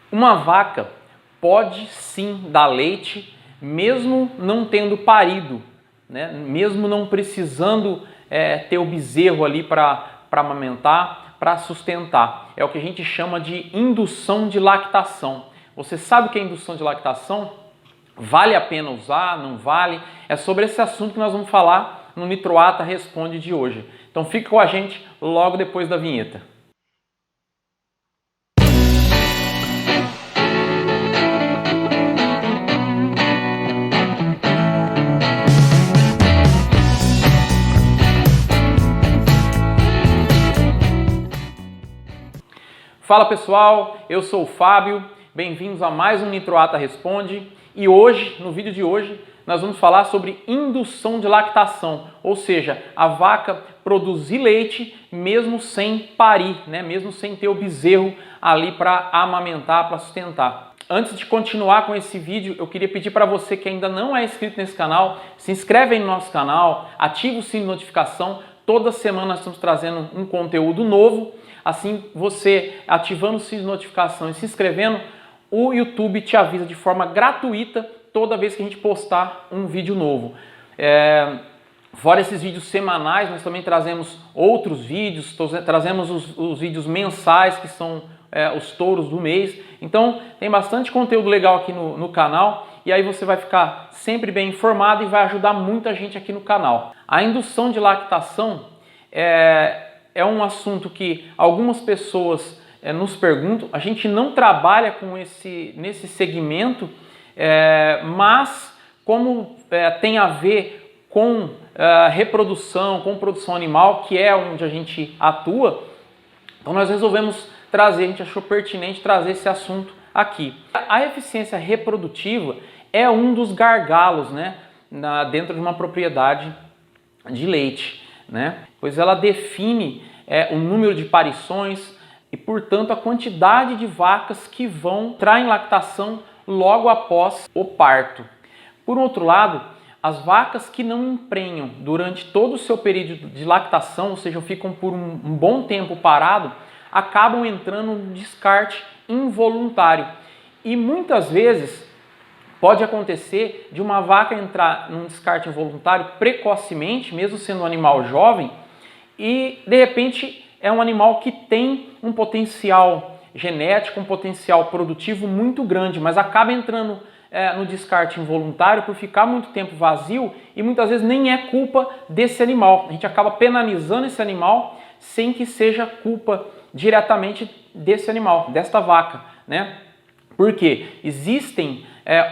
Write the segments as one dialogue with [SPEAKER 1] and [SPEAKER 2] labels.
[SPEAKER 1] Uma vaca pode sim dar leite, mesmo não tendo parido, né? Mesmo não precisando ter o bezerro ali para amamentar, para sustentar. É o que a gente chama de indução de lactação. Você sabe o que é indução de lactação? Vale a pena usar? Não vale? É sobre esse assunto que nós vamos falar no Nitroata Responde de hoje. Então fica com a gente logo depois da vinheta. Fala pessoal, eu sou o Fábio, bem-vindos a mais um Nitroata Responde e hoje, no vídeo de hoje, nós vamos falar sobre indução de lactação, ou seja, a vaca produzir leite mesmo sem parir, né? Mesmo sem ter o bezerro ali para amamentar, para sustentar. Antes de continuar com esse vídeo, eu queria pedir para você que ainda não é inscrito nesse canal, se inscreve aí no nosso canal, ativa o sininho de notificação, toda semana nós estamos trazendo um conteúdo novo. Assim, você ativando o sininho de notificação e se inscrevendo, o YouTube te avisa de forma gratuita toda vez que a gente postar um vídeo novo. Fora esses vídeos semanais, nós também trazemos outros vídeos, trazemos os vídeos mensais, que são os touros do mês. Então, tem bastante conteúdo legal aqui no canal e aí você vai ficar sempre bem informado e vai ajudar muita gente aqui no canal. A indução de lactação é um assunto que algumas pessoas nos perguntam. A gente não trabalha com nesse segmento, mas como tem a ver com reprodução, com produção animal, que é onde a gente atua, então nós resolvemos trazer, a gente achou pertinente trazer esse assunto aqui. A eficiência reprodutiva é um dos gargalos, né, dentro de uma propriedade de leite, né? Pois ela define o número de parições e, portanto, a quantidade de vacas que vão entrar em lactação logo após o parto. Por outro lado, as vacas que não emprenham durante todo o seu período de lactação, ou seja, ficam por um bom tempo parado, acabam entrando no descarte involuntário. E muitas vezes pode acontecer de uma vaca entrar num descarte involuntário precocemente, mesmo sendo um animal jovem, e de repente é um animal que tem um potencial genético, um potencial produtivo muito grande, mas acaba entrando no descarte involuntário por ficar muito tempo vazio e muitas vezes nem é culpa desse animal. A gente acaba penalizando esse animal sem que seja culpa diretamente desse animal, desta vaca, né? Porque existem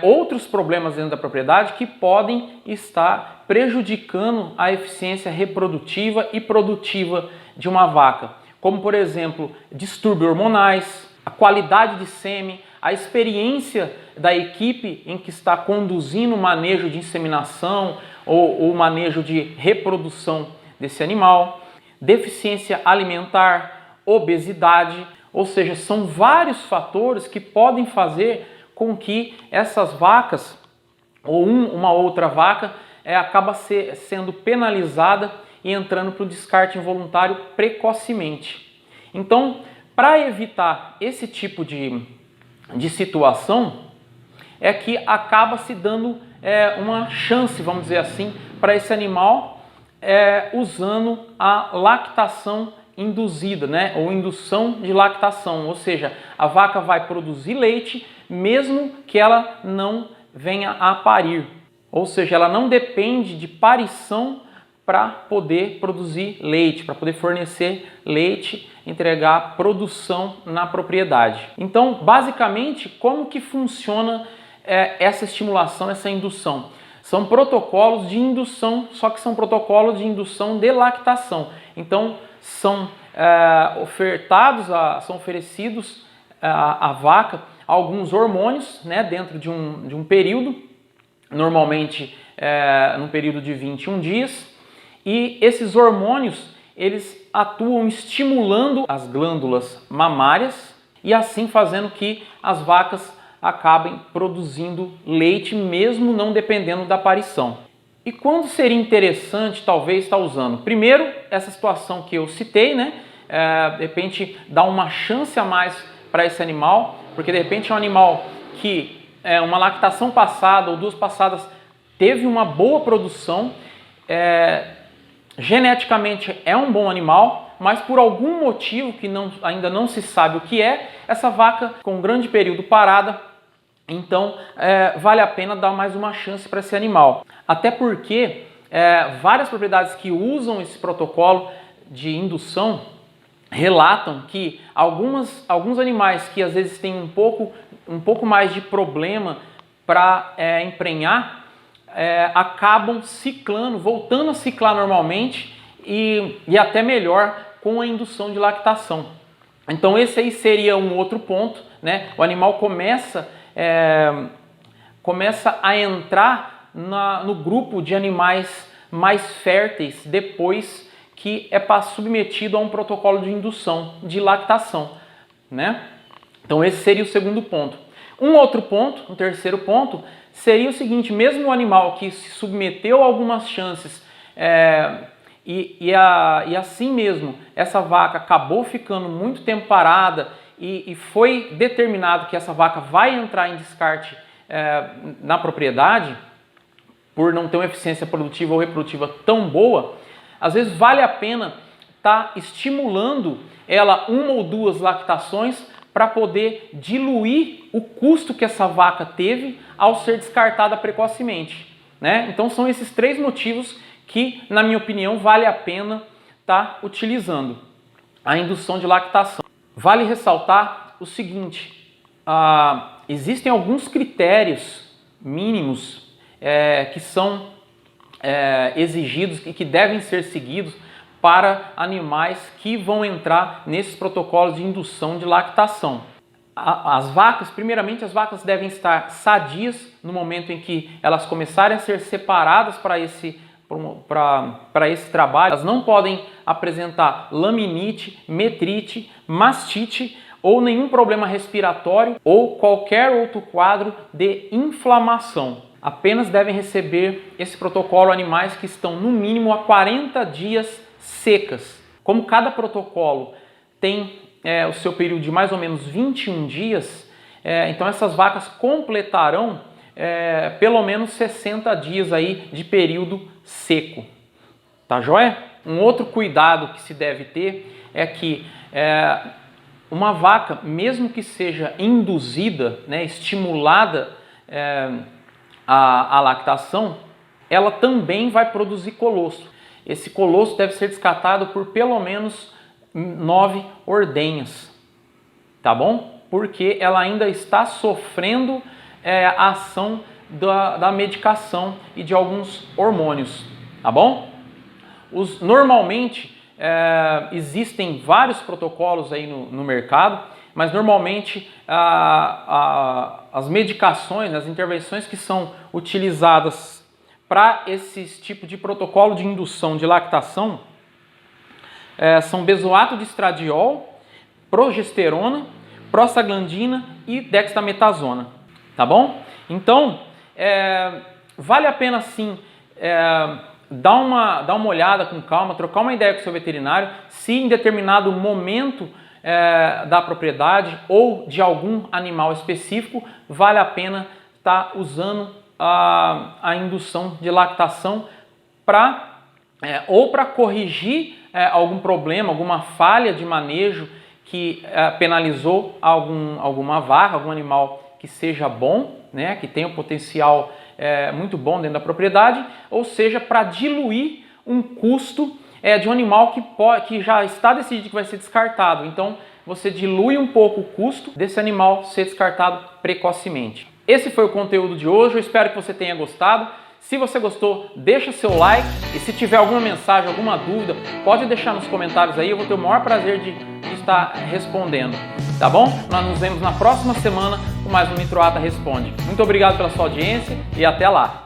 [SPEAKER 1] outros problemas dentro da propriedade que podem estar prejudicando a eficiência reprodutiva e produtiva de uma vaca, como por exemplo, distúrbios hormonais, a qualidade de sêmen, a experiência da equipe em que está conduzindo o manejo de inseminação ou o manejo de reprodução desse animal, deficiência alimentar, obesidade, ou seja, são vários fatores que podem fazer com que essas vacas ou uma outra vaca acaba sendo penalizada e entrando para o descarte involuntário precocemente. Então, para evitar esse tipo de situação, é que acaba se dando uma chance, vamos dizer assim, para esse animal usando a lactação induzida, né? Ou indução de lactação, ou seja, a vaca vai produzir leite mesmo que ela não venha a parir, ou seja, ela não depende de parição para poder produzir leite, para poder fornecer leite, entregar produção na propriedade. Então, basicamente, como que funciona essa estimulação, essa indução? São protocolos de indução, só que são protocolos de indução de lactação. Então, são são oferecidos à vaca alguns hormônios, né, dentro de um período, normalmente num período de 21 dias, e esses hormônios eles atuam estimulando as glândulas mamárias e assim fazendo que as vacas acabem produzindo leite mesmo não dependendo da parição. E quando seria interessante talvez estar usando? Primeiro, essa situação que eu citei, né? De repente dar uma chance a mais para esse animal, porque de repente é um animal que uma lactação passada ou 2 passadas teve uma boa produção, geneticamente é um bom animal, mas por algum motivo que ainda não se sabe o que essa vaca com um grande período parada, então vale a pena dar mais uma chance para esse animal. Até porque várias propriedades que usam esse protocolo de indução relatam que alguns animais que às vezes têm um pouco mais de problema para emprenhar, acabam ciclando, voltando a ciclar normalmente e até melhor com a indução de lactação. Então esse aí seria um outro ponto, né? O animal começa a entrar no grupo de animais mais férteis depois que é submetido a um protocolo de indução de lactação, né? Então esse seria o segundo ponto. Um terceiro ponto, seria o seguinte: mesmo o animal que se submeteu a algumas chances e assim mesmo essa vaca acabou ficando muito tempo parada e foi determinado que essa vaca vai entrar em descarte na propriedade por não ter uma eficiência produtiva ou reprodutiva tão boa, às vezes vale a pena estar estimulando ela 1 ou 2 lactações para poder diluir o custo que essa vaca teve ao ser descartada precocemente, né? Então são esses 3 motivos que, na minha opinião, vale a pena estar utilizando a indução de lactação. Vale ressaltar o seguinte: existem alguns critérios mínimos que são exigidos e que devem ser seguidos para animais que vão entrar nesses protocolos de indução de lactação. As vacas, primeiramente, as vacas devem estar sadias no momento em que elas começarem a ser separadas para esse trabalho. Elas não podem apresentar laminite, metrite, mastite ou nenhum problema respiratório ou qualquer outro quadro de inflamação. Apenas devem receber esse protocolo animais que estão no mínimo há 40 dias secas. Como cada protocolo tem o seu período de mais ou menos 21 dias, então essas vacas completarão pelo menos 60 dias aí de período seco. Tá joia? Um outro cuidado que se deve ter é que uma vaca, mesmo que seja induzida, né, estimulada a lactação, ela também vai produzir colosso. Esse colosso deve ser descartado por pelo menos 9 ordenhas, tá bom? Porque ela ainda está sofrendo a ação da medicação e de alguns hormônios, tá bom? Normalmente existem vários protocolos aí no mercado, mas normalmente as medicações, as intervenções que são utilizadas para esse tipo de protocolo de indução de lactação são benzoato de estradiol, progesterona, prostaglandina e dexametasona, tá bom? Então, vale a pena sim dar uma olhada com calma, trocar uma ideia com o seu veterinário, se em determinado momento da propriedade ou de algum animal específico vale a pena estar usando a indução de lactação ou para corrigir algum problema, alguma falha de manejo que penalizou alguma vaca, algum animal que seja bom, né, que tenha um potencial muito bom dentro da propriedade, ou seja, para diluir um custo de um animal que já está decidido que vai ser descartado. Então, você dilui um pouco o custo desse animal ser descartado precocemente. Esse foi o conteúdo de hoje, eu espero que você tenha gostado. Se você gostou, deixa seu like e se tiver alguma mensagem, alguma dúvida, pode deixar nos comentários aí, eu vou ter o maior prazer de estar respondendo, tá bom? Nós nos vemos na próxima semana com mais um Nitroata Responde. Muito obrigado pela sua audiência e até lá!